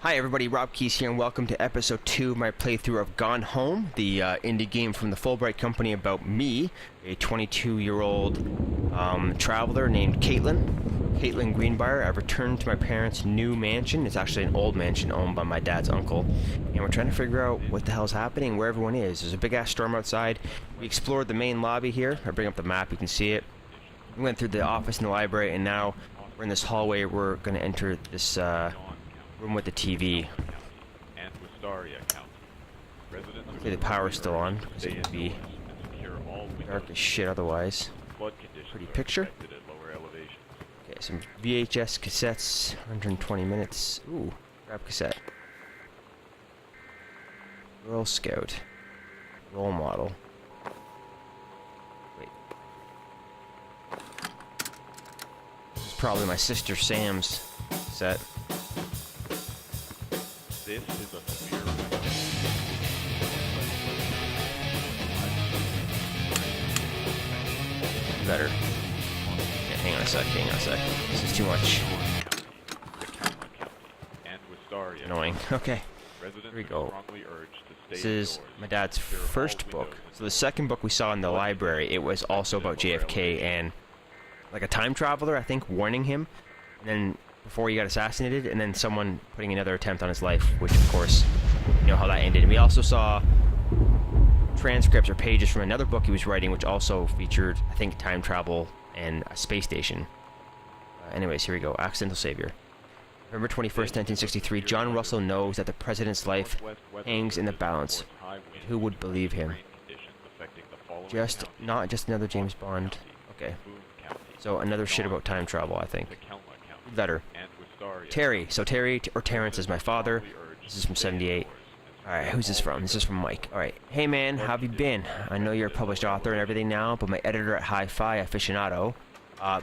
Hi everybody, Rob Keys here and welcome to episode 2 of my playthrough of Gone Home, the indie game from the Fulbright Company about me, a 22-year-old traveler named Caitlin Greenbrier. I've returned to my parents' new mansion. It's actually an old mansion owned by my dad's uncle, and we're trying to figure out what the hell's happening, where everyone is. There's a big-ass storm outside. We explored the main lobby here. I bring up the map, you can see it. We went through the office and the library, and now we're in this hallway. We're going to enter this room with the TV. Hopefully the power's still on, because it would be dark as shit otherwise. Pretty picture. Okay, some VHS cassettes, 120 minutes. Ooh, grab cassette. Girl Scout. Role model. Wait. This is probably my sister Sam's set. This is a severe better. Okay, hang on a sec. This is too much. Annoying. Okay. Here we go. This is my dad's first book. So the second book we saw in the library, it was also about JFK and like a time traveler, I think, warning him. And then before he got assassinated, and then someone putting another attempt on his life, which of course, you know how that ended. And we also saw transcripts or pages from another book he was writing, which also featured, I think, time travel and a space station. Anyways, here we go. Accidental Savior. November 21st, 1963, John Russell knows that the president's life hangs in the balance. Who would believe him? Not just another James Bond. Okay. So another shit about time travel, I think. Letter. Terry. So Terry or Terrence is my father. This is from 78. Alright, who's this from? This is from Mike. Alright. Hey man, how have you been? I know you're a published author and everything now, but my editor at Hi-Fi Aficionado,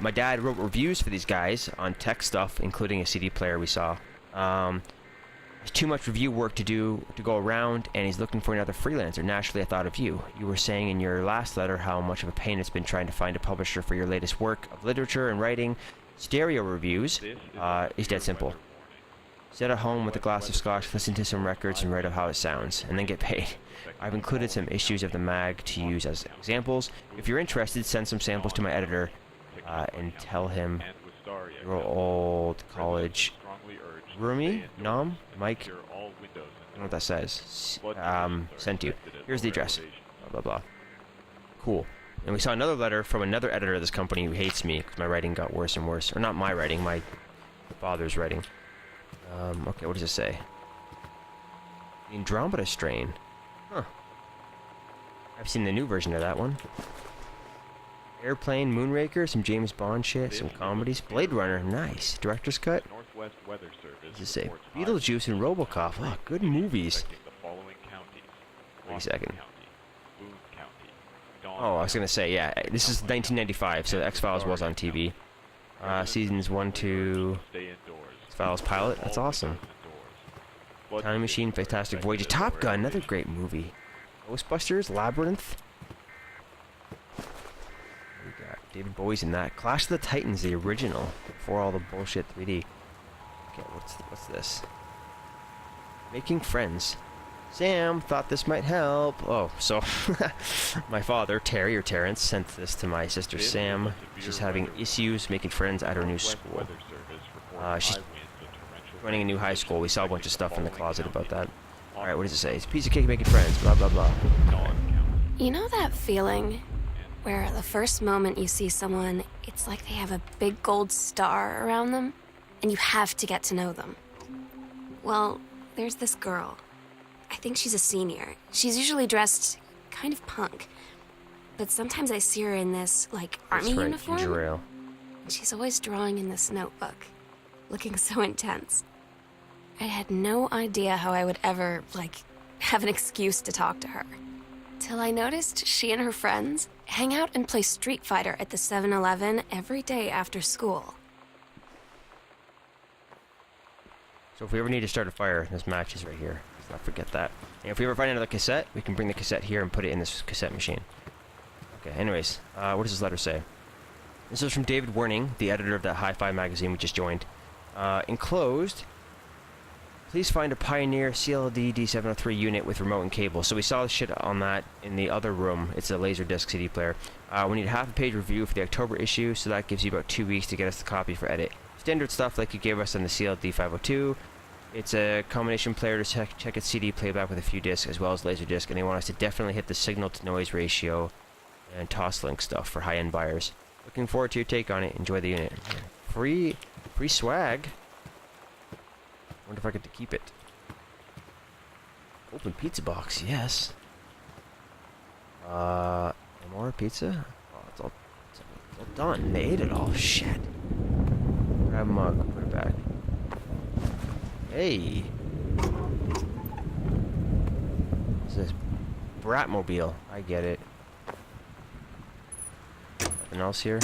my dad wrote reviews for these guys on tech stuff, including a CD player we saw. There's too much review work to go around, and he's looking for another freelancer. Naturally, I thought of you. You were saying in your last letter how much of a pain it's been trying to find a publisher for your latest work of literature and writing. Stereo reviews is dead simple. Sit at home with a glass of scotch, listen to some records, and write up how it sounds, and then get paid. I've included some issues of the mag to use as examples. If you're interested, send some samples to my editor and tell him your old college roomie, Nom, Mike, I don't know what that says, sent you. Here's the address, blah, blah, blah. Cool. And we saw another letter from another editor of this company who hates me because my writing got worse and worse. Or not my writing, my father's writing. Okay, what does it say? The Andromeda Strain. Huh. I've seen the new version of that one. Airplane, Moonraker, some James Bond shit, some comedies. Blade Runner, nice. Director's Cut. What does it say? Beetlejuice and Robocop. Oh, good movies. Wait a second. Oh, I was gonna say, yeah, this is 1995, so X-Files was on TV. Seasons 1, 2... X-Files pilot, that's awesome. Time Machine, Fantastic Voyage, Top Gun, another great movie. Ghostbusters, Labyrinth. We got David Bowie's in that. Clash of the Titans, the original, before all the bullshit 3D. Okay, what's this? Making Friends. Sam thought this might help. Oh, so my father, Terry or Terrence, sent this to my sister Sam. She's having issues making friends at her new school. She's running a new high school. We saw a bunch of stuff in the closet about that. Alright, what does it say? It's a piece of cake making friends, blah, blah, blah. You know that feeling where the first moment you see someone, it's like they have a big gold star around them, and you have to get to know them? Well, there's this girl. I think she's a senior. She's usually dressed kind of punk. But sometimes I see her in this, like, army uniform. And she's always drawing in this notebook, looking so intense. I had no idea how I would ever, like, have an excuse to talk to her. Till I noticed she and her friends hang out and play Street Fighter at the 7-Eleven every day after school. So if we ever need to start a fire, this match is right here. Let's not forget that. And if we ever find another cassette, we can bring the cassette here and put it in this cassette machine. Okay, anyways, what does this letter say? This is from David Werning, the editor of that Hi-Fi magazine we just joined. Enclosed, Please find a Pioneer CLD D703 unit with remote and cable. So we saw the shit on that in the other room. It's a Laserdisc CD player. We need a half-page review for the October issue, so that gives you about 2 weeks to get us the copy for edit. Standard stuff like you gave us on the CLD 502. It's a combination player to check its CD playback with a few discs as well as Laserdisc, and they want us to definitely hit the signal-to-noise ratio and toss-link stuff for high-end buyers. Looking forward to your take on it. Enjoy the unit. Free swag. Wonder if I get to keep it. Open pizza box, yes. More pizza? Oh, it's all done. They ate it all. Shit. Grab a mug, put it back. Hey. What's this? Bratmobile. I get it. Nothing else here?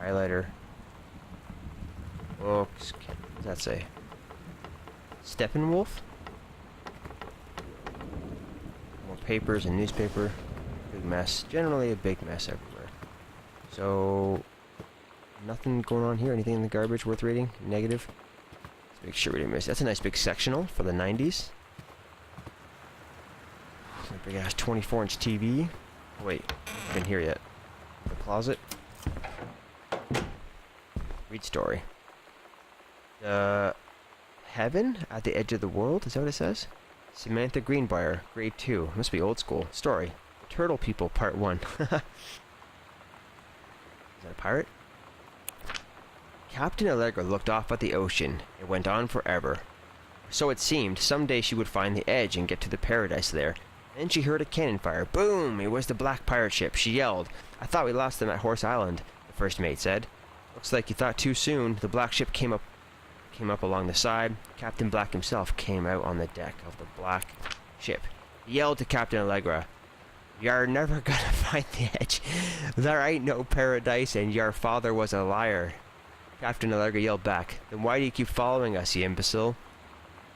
Highlighter. Books. What does that say? Steppenwolf? More papers and newspaper. Big mess. Generally a big mess everywhere. So, nothing going on here? Anything in the garbage worth reading? Negative? Let's make sure we didn't miss. That's a nice big sectional for the 90s. Big ass 24-inch TV. Oh, wait, I've been here yet. The closet. Read story. Heaven at the edge of the world, is that what it says? Samantha Greenbrier, grade 2. Must be old school. Story. The Turtle People, part 1. Is that a pirate? Captain Allegra looked off at the ocean. It went on forever. So it seemed. Someday she would find the edge and get to the paradise there. Then she heard a cannon fire. Boom! It was the black pirate ship. She yelled. I thought we lost them at Horse Island, the first mate said. Looks like you thought too soon. The black ship came up along the side. Captain Black himself came out on the deck of the black ship. He yelled to Captain Allegra, "You're never gonna find the edge. There ain't no paradise, and your father was a liar." Captain Allegra yelled back, "Then why do you keep following us, you imbecile?"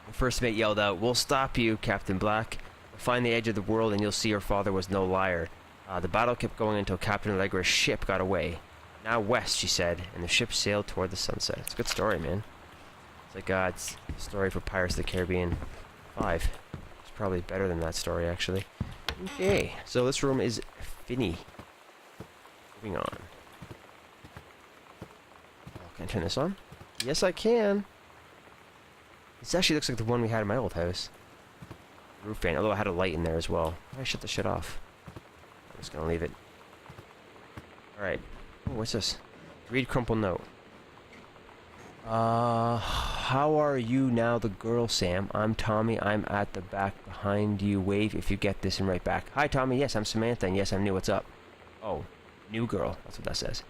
The first mate yelled out, "We'll stop you, Captain Black. We'll find the edge of the world, and you'll see your father was no liar." The battle kept going until Captain Allegra's ship got away. Now west, she said, and the ship sailed toward the sunset. It's a good story, man. It's like God's story for Pirates of the Caribbean 5. It's probably better than that story, actually. Okay, so this room is Finny. Moving on. Oh, can I turn this on? Yes, I can. This actually looks like the one we had in my old house. Roof fan, although I had a light in there as well. I shut the shit off. I'm just gonna leave it. Alright. Oh, what's this? Read crumple note. How are you now, the girl, Sam? I'm Tommy. I'm at the back behind you. Wave if you get this and write back. Hi, Tommy. Yes, I'm Samantha, and yes, I'm new. What's up? Oh, new girl. That's what that says.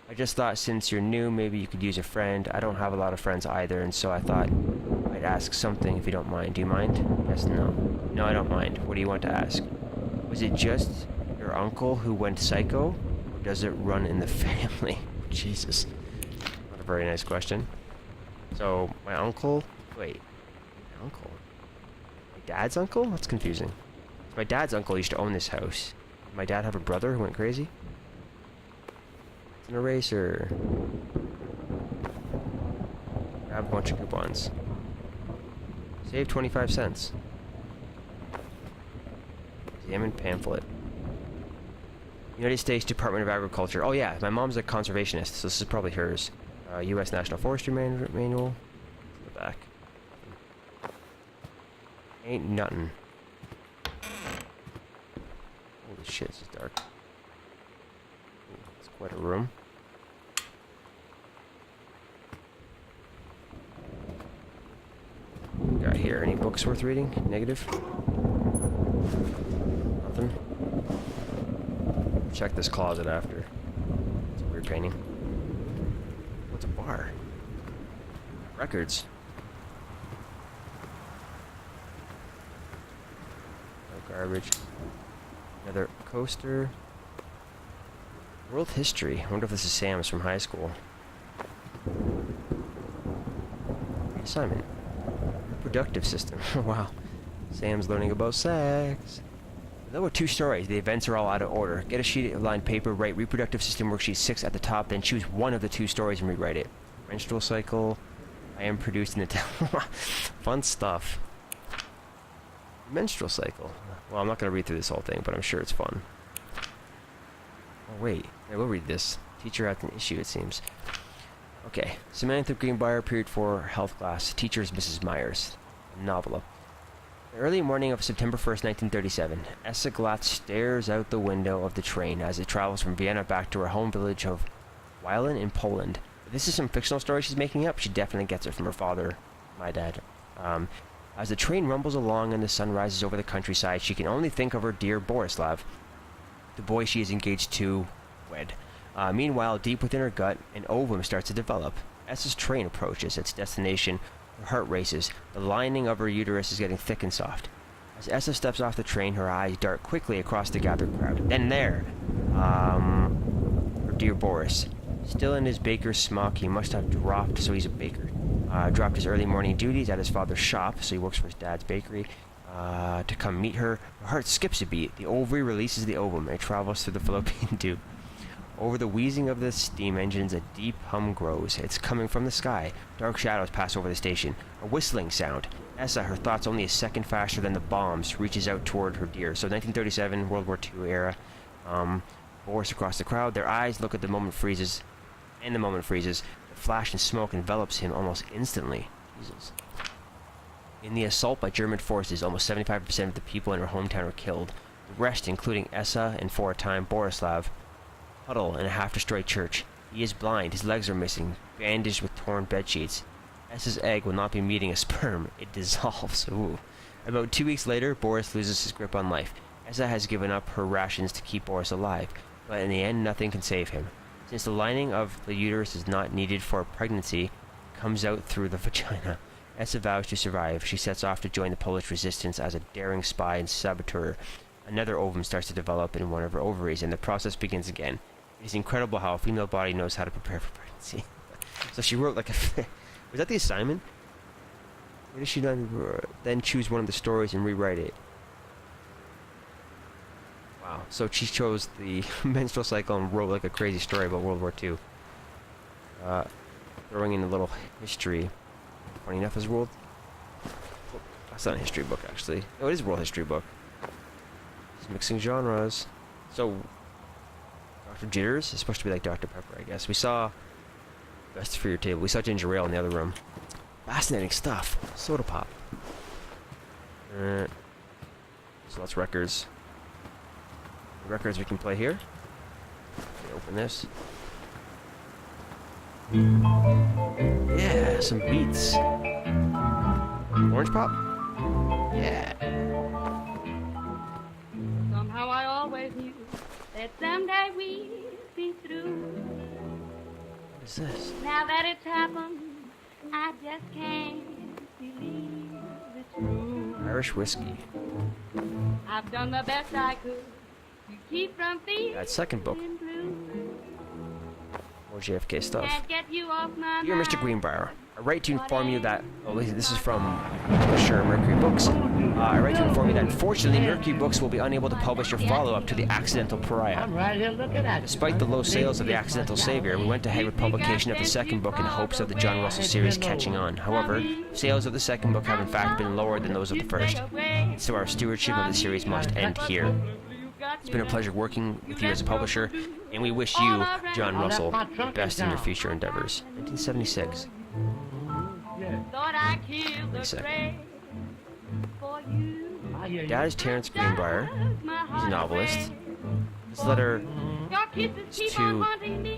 I just thought since you're new, maybe you could use a friend. I don't have a lot of friends either, and so I thought I'd ask something if you don't mind. Do you mind? Yes, no. No, I don't mind. What do you want to ask? Was it just your uncle who went psycho? Or does it run in the family? Jesus. Not a very nice question. So, my uncle... Wait. My uncle? My dad's uncle? That's confusing. My dad's uncle used to own this house. Did my dad have a brother who went crazy? It's an eraser. Grab a bunch of coupons. Save 25 cents. Examine pamphlet. United States Department of Agriculture. Oh yeah, my mom's a conservationist, so this is probably hers. U.S. National Forestry Manual. The back. Ain't nothing. Holy shit, this is dark. Ooh, it's quite a room. What we got here? Any books worth reading? Negative? Nothing? Check this closet after. It's a weird painting. What's a bar? Records. No garbage. Another coaster. World history. I wonder if this is Sam's from high school. Assignment. Reproductive system. Wow. Sam's learning about sex. There were 2 stories. The events are all out of order. Get a sheet of lined paper, write reproductive system worksheet 6 at the top, then choose one of the 2 stories and rewrite it. Menstrual cycle, I am produced in the fun stuff. Menstrual cycle. Well, I'm not going to read through this whole thing, but I'm sure it's fun. Oh, wait. I will read this. Teacher had an issue, it seems. Okay. Samantha Greenbrier, period 4, health class. Teacher is Mrs. Myers. Novella. The early morning of September 1st, 1937, Essa Glatt stares out the window of the train as it travels from Vienna back to her home village of Wilen in Poland. If this is some fictional story she's making up, she definitely gets it from her father, my dad. As the train rumbles along and the sun rises over the countryside, she can only think of her dear Borislav, the boy she is engaged to wed. Meanwhile, deep within her gut, an ovum starts to develop. Essa's train approaches its destination. Her heart races. The lining of her uterus is getting thick and soft. As Essa steps off the train, her eyes dart quickly across the gathered crowd. Then there, her dear Boris. Still in his baker's smock, he must have dropped, so he's a baker. Dropped his early morning duties at his father's shop, so he works for his dad's bakery, to come meet her. Her heart skips a beat. The ovary releases the ovum, and it travels through the fallopian tube. Over the wheezing of the steam engines, a deep hum grows. It's coming from the sky. Dark shadows pass over the station. A whistling sound. Essa, her thoughts only a second faster than the bombs, reaches out toward her dear. So 1937, World War II era. Boris across the crowd. Their eyes look at the moment freezes. And the moment freezes. The flash and smoke envelops him almost instantly. Jesus. In the assault by German forces, almost 75% of the people in her hometown are killed. The rest, including Essa and for a time Borislav, huddle in a half-destroyed church. He is blind, his legs are missing, bandaged with torn bedsheets. Essa's egg will not be meeting a sperm. It dissolves. Ooh. About 2 weeks later, Boris loses his grip on life. Essa has given up her rations to keep Boris alive, but in the end, nothing can save him. Since the lining of the uterus is not needed for pregnancy, it comes out through the vagina. Essa vows to survive. She sets off to join the Polish resistance as a daring spy and saboteur. Another ovum starts to develop in one of her ovaries, and the process begins again. It is incredible how a female body knows how to prepare for pregnancy. So she wrote like a... Was that the assignment? Where did she then choose one of the stories and rewrite it? Wow. So she chose the menstrual cycle and wrote like a crazy story about World War II. Throwing in a little history. Funny enough, is world... Oh, that's not a history book, actually. No, it is a world history book. It's mixing genres. So... Dr. Jitters is supposed to be like Dr. Pepper, I guess. We saw Best for Your Table. We saw Ginger Ale in the other room. Fascinating stuff. Soda pop. So that's records. Records we can play here. Let me open this. Yeah, some beats. Orange pop? Yeah. Somehow I always knew that someday we'd be through. What is this? Now that it's happened, I just can't believe it's true. Irish whiskey. I've done the best I could to keep from feeling That second book. blue. More JFK stuff. Can't get you off my Dear Mr. mind. Greenbrier, I write to inform you that... Oh, this is from publisher Mercury Books. I write to inform you that unfortunately Mercury Books will be unable to publish your follow-up to The Accidental Pariah. Right here looking at Despite the low sales of The Accidental Savior, we went ahead with publication of the second book in hopes of the John Russell series catching on. However, sales of the second book have in fact been lower than those of the first. So our stewardship of the series must end here. It's been a pleasure working with you as a publisher, and we wish you, John Russell, the best in your future endeavors. 1976. Thought I killed the Wait a second. prey for you. Dad is Terrence Greenbrier. He's a novelist. This letter Your kisses is keep to on haunting me.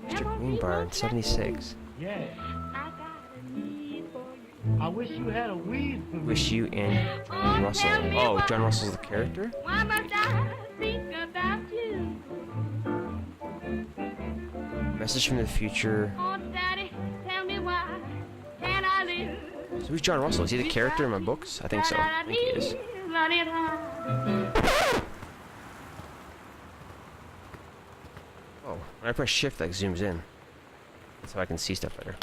Mr. Greenbrier in 76. Yeah. I got a need for you. I wish you had a weed for me. Wish you and John Russell. Oh, John Russell's the character? Why must I think about you? Message from the future. Oh, Daddy, tell me why can't I live? So who's John Russell? Is he the character in my books? I think so. I think he is. Running high. Oh, when I press shift, like zooms in. So I can see stuff better.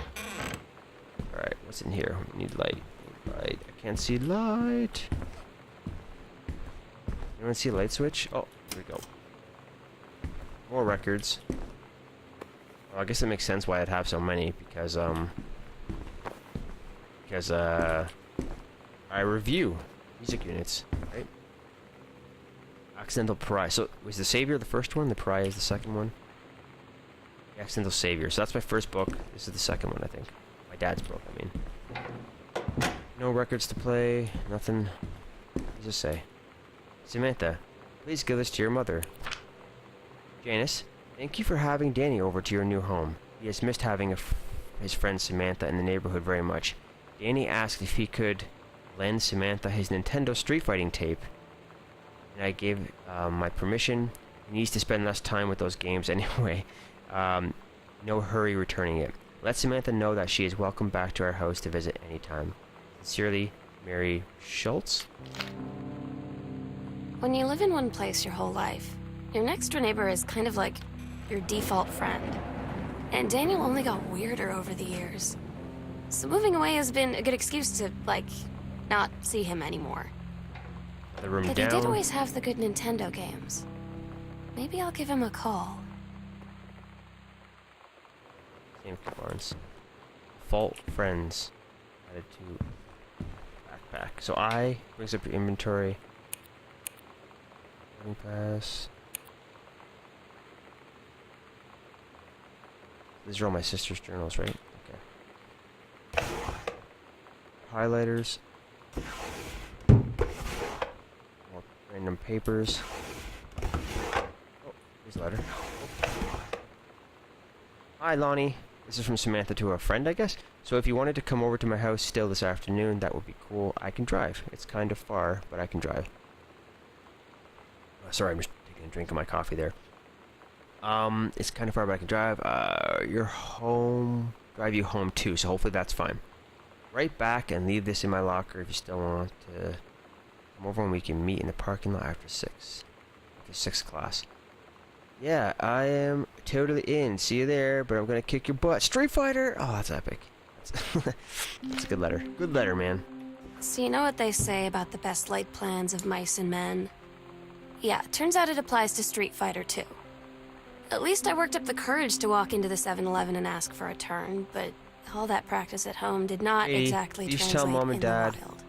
Alright, what's in here? We need light. Light. I can't see light. Anyone see a light switch? Oh, here we go. More records. Well, I guess it makes sense why I'd have so many, because, Because, I review music units, right? Accidental Pariah. So, was the Savior the first one? The Pariah is the second one? The Accidental Savior. So that's my first book. This is the second one, I think. My dad's book, I mean. No records to play. Nothing. What does it say? Samantha, please give this to your mother. Janice, thank you for having Danny over to your new home. He has missed having his friend Samantha in the neighborhood very much. Danny asked if he could lend Samantha his Nintendo Street Fighting tape. And I gave my permission. He needs to spend less time with those games anyway. No hurry returning it. Let Samantha know that she is welcome back to our house to visit anytime. Sincerely, Mary Schultz. When you live in one place your whole life, your next door neighbor is kind of like your default friend. And Daniel only got weirder over the years. So moving away has been a good excuse to, like, not see him anymore. The room But down. he did always have the good Nintendo games. Maybe I'll give him a call. Same Barnes. Fault friends. Added to backpack. So I brings up your inventory. Boarding pass. These are all my sister's journals, right? Okay. Highlighters. More random papers. Oh, here's a letter. Hi, Lonnie. This is from Samantha to a friend, I guess. So if you wanted to come over to my house still this afternoon, that would be cool. I can drive. It's kind of far, but I can drive. Oh, sorry, I'm just taking a drink of my coffee there. It's kind of far, but I can drive. You're home. Drive you home too, so hopefully that's fine. Right back and leave this in my locker if you still want to come over and we can meet in the parking lot after 6. After 6 class. Yeah, I am totally in. See you there, but I'm gonna kick your butt. Street Fighter! Oh, that's epic. That's a good letter. Good letter, man. So you know what they say about the best laid plans of mice and men? Yeah, turns out it applies to Street Fighter too. At least I worked up the courage to walk into the 7-Eleven and ask for a turn, but all that practice at home did not Hey, exactly please translate tell Mom and in Dad. the wild.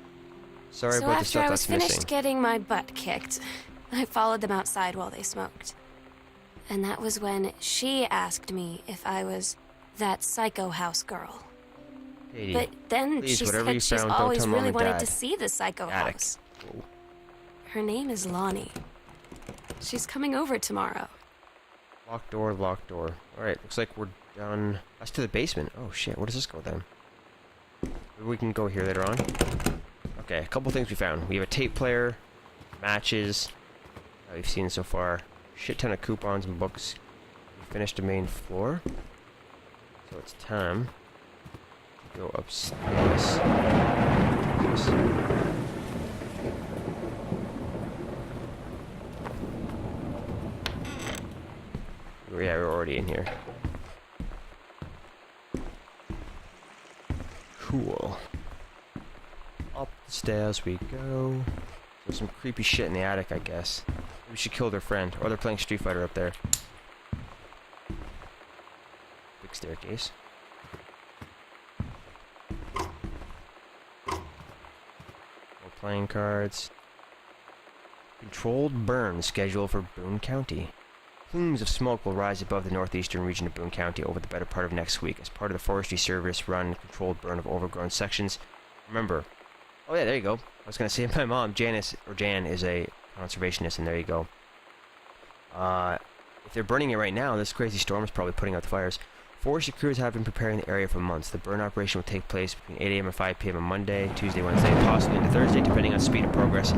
Sorry So about the after stuff I was that's finished missing. getting my butt kicked, I followed them outside while they smoked. And that was when she asked me if I was that psycho house girl. Katie, But then please, she whatever you said she's found, don't always tell Mom really and wanted Dad. to see the psycho Attic. house. Whoa. Her name is Lonnie. She's coming over tomorrow. Locked door, locked door. Alright, looks like we're done. That's to the basement. Oh shit, where does this go then? Maybe we can go here later on. Okay, a couple things we found. We have a tape player, matches, that we've seen so far. Shit ton of coupons and books. We finished the main floor. So it's time to go upstairs. Yeah, we're already in here. Cool. Up the stairs we go. There's some creepy shit in the attic, I guess. Maybe she killed her friend. Or they're playing Street Fighter up there. Big staircase. More playing cards. Controlled burn scheduled for Boone County. Plumes of smoke will rise above the northeastern region of Boone County over the better part of next week as part of the Forestry Service run controlled burn of overgrown sections. Remember, oh yeah, there you go. I was going to say my mom, Janice, or Jan, is a conservationist, and there you go. If they're burning it right now, this crazy storm is probably putting out the fires. Forestry crews have been preparing the area for months. The burn operation will take place between 8 a.m. and 5 p.m. on Monday, Tuesday, Wednesday, and possibly into Thursday, depending on speed of progress,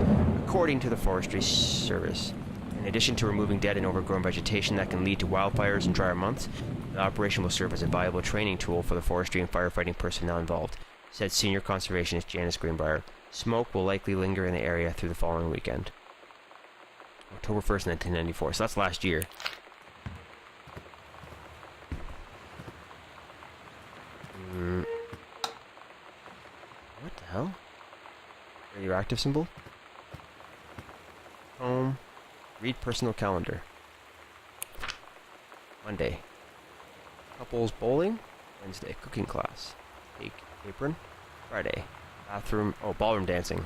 according to the Forestry Service. In addition to removing dead and overgrown vegetation that can lead to wildfires in drier months, the operation will serve as a valuable training tool for the forestry and firefighting personnel involved, said senior conservationist Janice Greenbrier. Smoke will likely linger in the area through the following weekend. October 1st, 1994. So that's last year. What the hell? Radioactive symbol? Home. Read personal calendar. Monday. Couples bowling. Wednesday. Cooking class. Bake apron. Friday. Bathroom. Oh, ballroom dancing.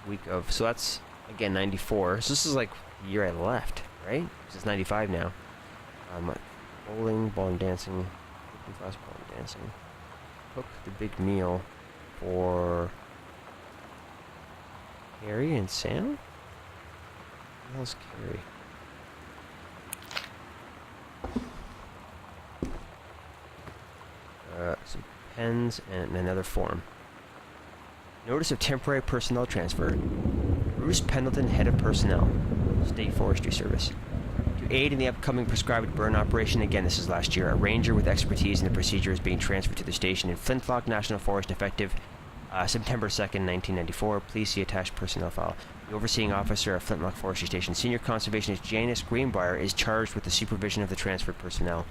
Week of. So that's, again, 94. So this is like the year I left, right? 'Cause it's 95 now. Ballroom dancing. Cooking class, ballroom dancing. Cook the big meal for Carrie and Sam? Who the hell's Carrie? Some pens and another form. Notice of temporary personnel transfer. Bruce Pendleton, head of personnel, State Forestry Service. To aid in the upcoming prescribed burn operation, again this is last year, a ranger with expertise in the procedure is being transferred to the station in Flintlock National Forest effective September 2nd, 1994. Please see attached personnel file. The overseeing officer of Flintlock Forestry Station, Senior Conservationist Janice Greenbrier, is charged with the supervision of the transferred personnel.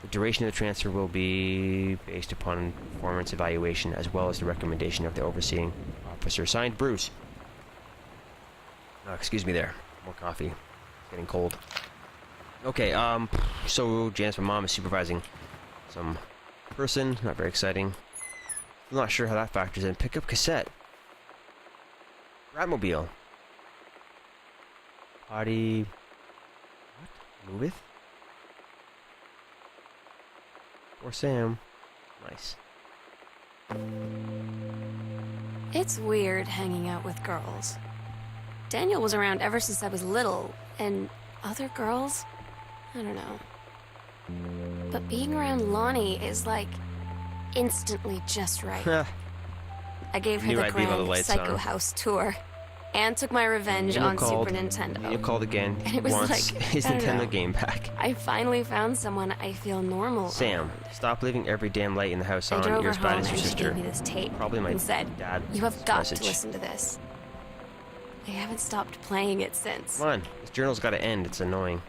The duration of the transfer will be based upon performance evaluation as well as the recommendation of the overseeing officer. Signed, Bruce. Excuse me there. More coffee. It's getting cold. Okay, so Janice, my mom, is supervising some person. Not very exciting. I'm not sure how that factors in. Pick up cassette. Ratmobile. Potty. What? Moveth? Or Sam. Nice. It's weird hanging out with girls. Daniel was around ever since I was little, and other girls? I don't know. But being around Lonnie is like instantly just right. I gave her Knew the I'd leave all the grand lights Psycho on. House tour and took my revenge on Super Nintendo. You called again. And it was wants like, his I don't Nintendo know. game back. I finally found someone I feel normal Sam, around. stop leaving every damn light in the house I on. drove You're her as bad home as and your she sister. gave me this tape Probably my and said, dad's "You have got message. to listen to this." I haven't stopped playing it since. Come on, this journal's got to end. It's annoying.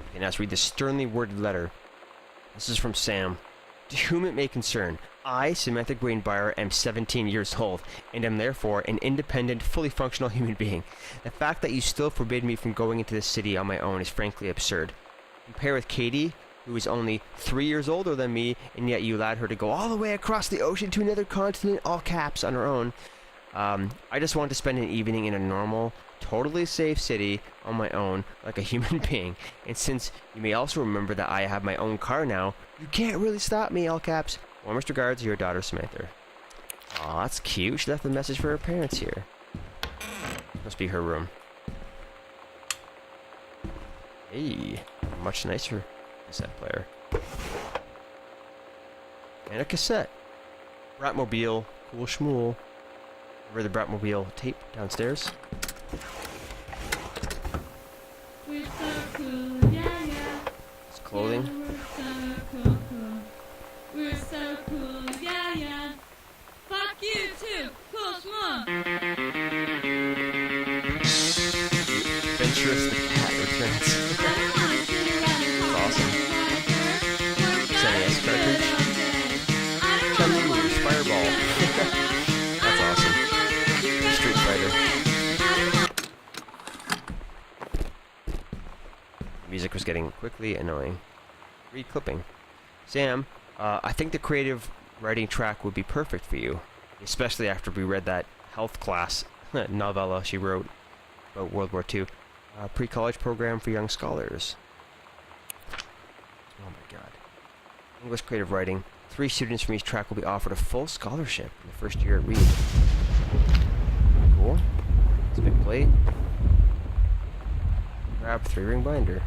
Okay, now let's read the sternly worded letter. This is from Sam. To whom it may concern, I, Samantha Greenbrier, am 17 years old, and am therefore an independent, fully functional human being. The fact that you still forbid me from going into the city on my own is frankly absurd. Compare with Katie, who is only 3 years older than me, and yet you allowed her to go all the way across the ocean to another continent, all caps, on her own. I just want to spend an evening in a normal, totally safe city on my own, like a human being. And since you may also remember that I have my own car now, you can't really stop me, all caps. Warmest regards, your daughter Samantha. Aw, that's cute. She left a message for her parents here. Must be her room. Hey, much nicer cassette player. And a cassette. Bratmobile, cool schmool. Remember the Bratmobile tape downstairs? We're so cool, yeah, yeah. It's clothing. Yeah, we're so cool, cool. We're so cool, yeah, yeah. Fuck you too, cool schmuck. Adventurous the cat returns. I don't wanna sit around and talk Awesome. to We're Is that an S gonna cartridge? do it all day. I don't Chun wanna Li work Fireball. That's awesome. Street Fighter. Music was getting quickly annoying. Reclipping. Sam, I think the creative writing track would be perfect for you, especially after we read that health class novella she wrote about World War II. Pre-college program for young scholars. Oh my god. English creative writing. 3 students from each track will be offered a full scholarship in the first year at Reed. Cool. It's a big plate. Grab 3-ring binder.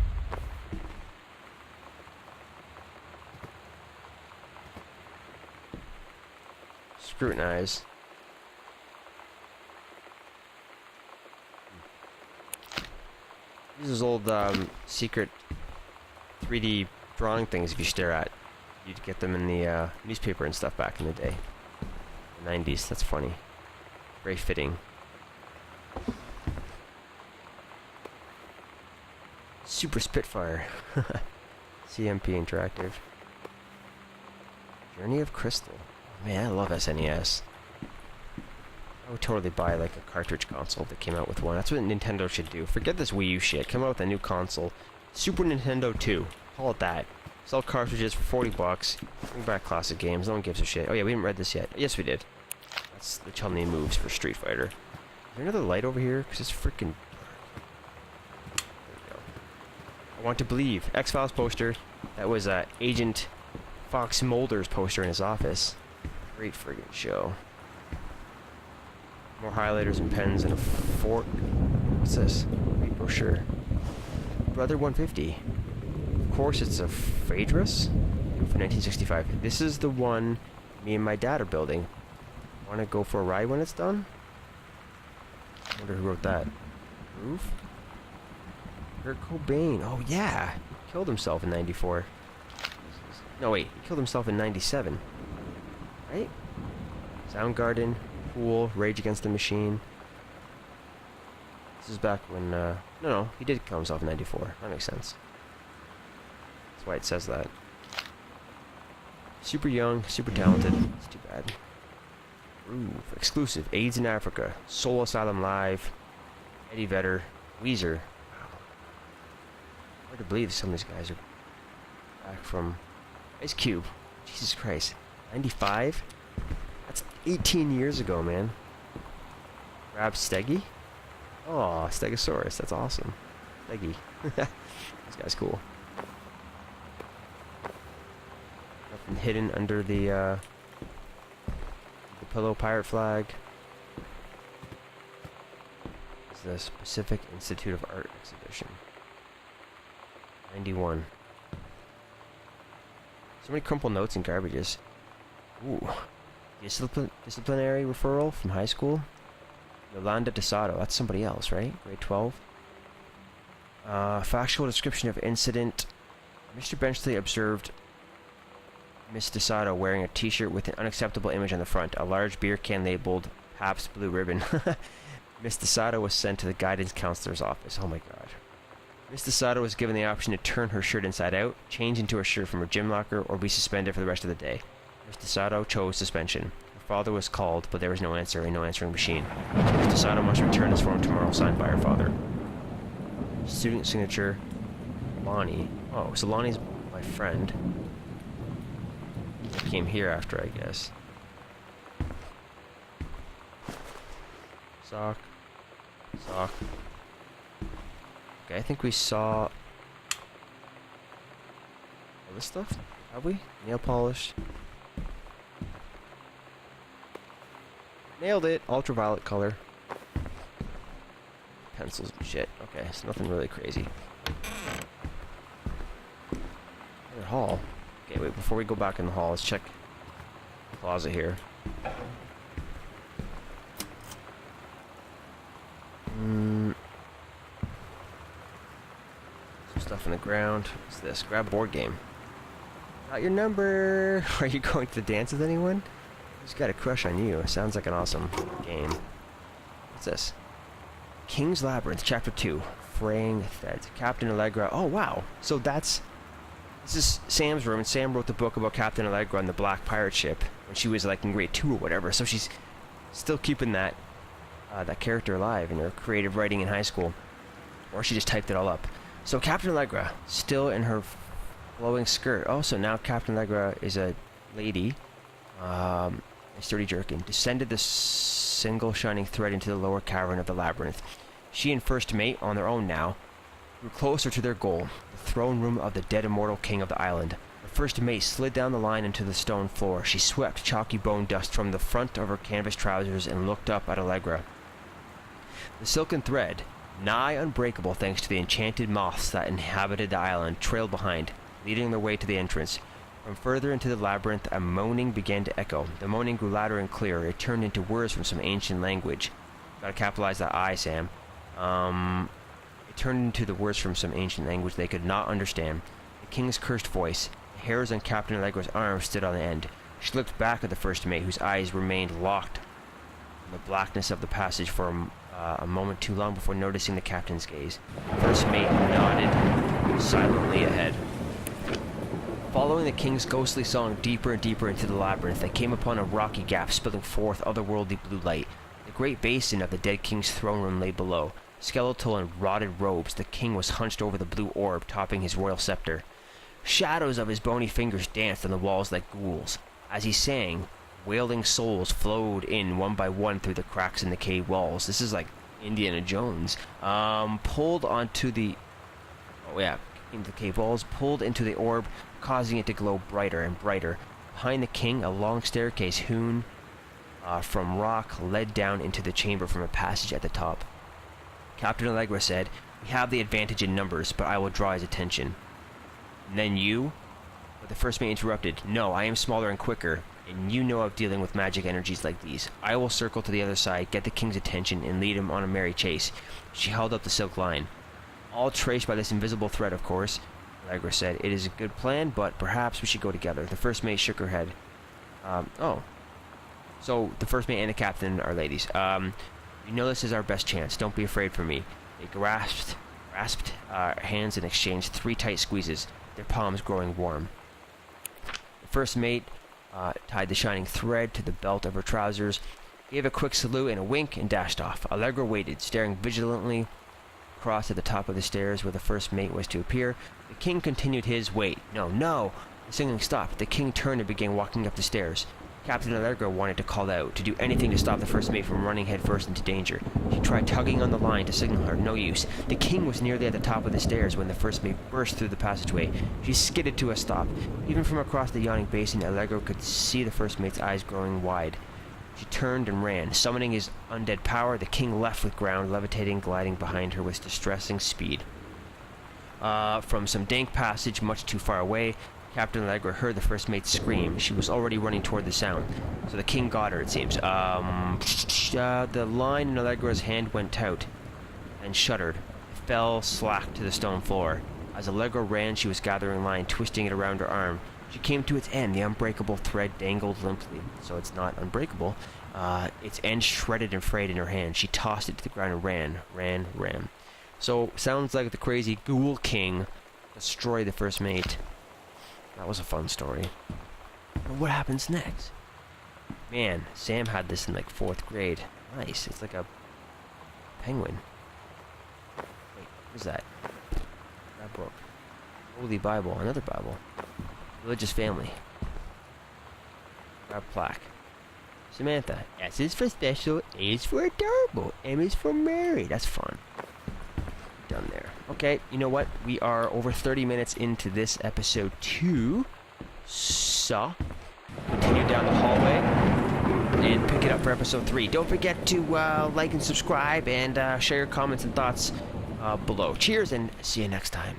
Scrutinize. These are old secret 3D drawing things if you stare at. You'd get them in the newspaper and stuff back in the day. The 90s, that's funny. Very fitting. Super Spitfire. CMP Interactive. Journey of Crystal. Oh, man, I love SNES. I would totally buy like a cartridge console that came out with one. That's what Nintendo should do. Forget this Wii U shit. Come out with a new console. Super Nintendo 2. Call it that. Sell cartridges for 40 bucks. Bring back classic games. No one gives a shit. Oh yeah, we haven't read this yet. Yes, we did. That's the Chumney moves for Street Fighter. Is there another light over here? Because it's freaking... There we go. I Want to Believe. X-Files poster. That was Agent Fox Mulder's poster in his office. Great friggin' show. More highlighters and pens and a fork. What's this? Read brochure. Brother 150. Of course, it's a Phaedrus for 1965. This is the one me and my dad are building. Want to go for a ride when it's done? I wonder who wrote that. Roof? Kurt Cobain. Oh, yeah. Killed himself in 94. No, wait. He killed himself in 97. Right? Soundgarden, Pool, Rage Against the Machine. This is back when, no, he did kill himself in 94. That makes sense. That's why it says that. Super young, super talented. It's too bad. Ooh, exclusive. AIDS in Africa. Soul Asylum Live. Eddie Vedder. Weezer. Wow. Hard to believe some of these guys are back from... Ice Cube. Jesus Christ. 95? That's 18 years ago, man. Grab Steggy? Oh, Stegosaurus. That's awesome. Steggy. This guy's cool. Nothing hidden under the pillow pirate flag. This is the Pacific Institute of Art exhibition. 91. So many crumpled notes and garbages. Ooh. Disciplinary referral from high school. Yolanda DeSato. That's somebody else, right? Grade 12. Factual description of incident. Mr. Benchley observed Miss DeSato wearing a t-shirt with an unacceptable image on the front. A large beer can labeled Pabst Blue Ribbon. Miss DeSato was sent to the guidance counselor's office. Oh my god. Miss DeSato was given the option to turn her shirt inside out, change into a shirt from her gym locker, or be suspended for the rest of the day. Miss DeSato chose suspension. Her father was called, but there was no answer and no answering machine. Miss DeSato must return this form tomorrow, signed by her father. Student signature, Lonnie. Oh, so Lonnie's my friend. He came here after, I guess. Sock. Sock. Okay, I think we saw all this stuff. Have we? Nail polish. Nailed it. Ultraviolet color. Pencils and shit. Okay, so nothing really crazy. Another hall. Okay, wait, before we go back in the hall, let's check the closet here. Some stuff on the ground. What's this? Grab board game. Got your number. Are you going to dance with anyone? Who's got a crush on you? Sounds like an awesome game. What's this? King's Labyrinth, Chapter 2. Fraying Threads. Captain Allegra. Oh, wow. So this is Sam's room, and Sam wrote the book about Captain Allegra on the Black Pirate ship when she was like in grade 2 or whatever. So she's still keeping that character alive in her creative writing in high school. Or she just typed it all up. So Captain Allegra, still in her flowing skirt. Oh, so now Captain Allegra is a lady. A sturdy jerkin. Descended the single shining thread into the lower cavern of the labyrinth. She and first mate, on their own now, grew closer to their goal, the throne room of the dead immortal king of the island. The first mate slid down the line into the stone floor. She swept chalky bone dust from the front of her canvas trousers and looked up at Allegra. The silken thread, nigh unbreakable thanks to the enchanted moths that inhabited the island, trailed behind, leading their way to the entrance. From further into the labyrinth, a moaning began to echo. The moaning grew louder and clearer. It turned into words from some ancient language. Gotta capitalize that I, Sam. It turned into the words from some ancient language they could not understand. The king's cursed voice. The hairs on Captain Allegra's arms stood on end. She looked back at the first mate, whose eyes remained locked in the blackness of the passage for a moment too long before noticing the captain's gaze. The first mate nodded silently ahead. Following the king's ghostly song deeper and deeper into the labyrinth, they came upon a rocky gap spilling forth otherworldly blue light. The great basin of the dead king's throne room lay below. Skeletal in rotted robes, the king was hunched over the blue orb, topping his royal scepter. Shadows of his bony fingers danced on the walls like ghouls. As he sang, wailing souls flowed in one by one through the cracks in the cave walls. This is like Indiana Jones. Pulled onto the... Oh yeah, into the cave walls, pulled into the orb, causing it to glow brighter and brighter. Behind the king, a long staircase hewn from rock led down into the chamber from a passage at the top. Captain Allegra said, "We have the advantage in numbers, but I will draw his attention." "And then you?" But the first mate interrupted. "No, I am smaller and quicker, and you know of dealing with magic energies like these. I will circle to the other side, get the king's attention, and lead him on a merry chase." She held up the silk line. "All traced by this invisible thread, of course," Allegra said. "It is a good plan, but perhaps we should go together." The first mate shook her head. Oh. So, the first mate and the captain are ladies. "You know this is our best chance. Don't be afraid for me." They grasped hands and exchanged 3 tight squeezes, their palms growing warm. The first mate tied the shining thread to the belt of her trousers, gave a quick salute and a wink, and dashed off. Allegra waited, staring vigilantly across at the top of the stairs where the first mate was to appear. The king continued his wait. No, no! The singing stopped. The king turned and began walking up the stairs. Captain Allegra wanted to call out, to do anything to stop the first mate from running headfirst into danger. She tried tugging on the line to signal her. No use. The king was nearly at the top of the stairs when the first mate burst through the passageway. She skidded to a stop. Even from across the yawning basin, Allegra could see the first mate's eyes growing wide. She turned and ran. Summoning his undead power, the king left with ground, levitating, gliding behind her with distressing speed. From some dank passage much too far away, Captain Allegra heard the first mate scream. She was already running toward the sound, so the king got her, it seems. The line in Allegra's hand went taut and shuddered. It fell slack to the stone floor. As Allegra ran, she was gathering line, twisting it around her arm. She came to its end. The unbreakable thread dangled limply, so it's not unbreakable. Its end shredded and frayed in her hand. She tossed it to the ground and ran. So, sounds like the crazy ghoul king destroyed the first mate. That was a fun story. But what happens next? Man, Sam had this in like 4th grade. Nice. It's like a penguin. Wait, what is that? That book. Holy Bible. Another Bible. Religious family. Grab plaque. Samantha. S is for special. A is for adorable. M is for Mary. That's fun. Done there. Okay, you know what? We are over 30 minutes into this episode 2. So, continue down the hallway and pick it up for episode 3. Don't forget to like and subscribe and share your comments and thoughts below. Cheers and see you next time.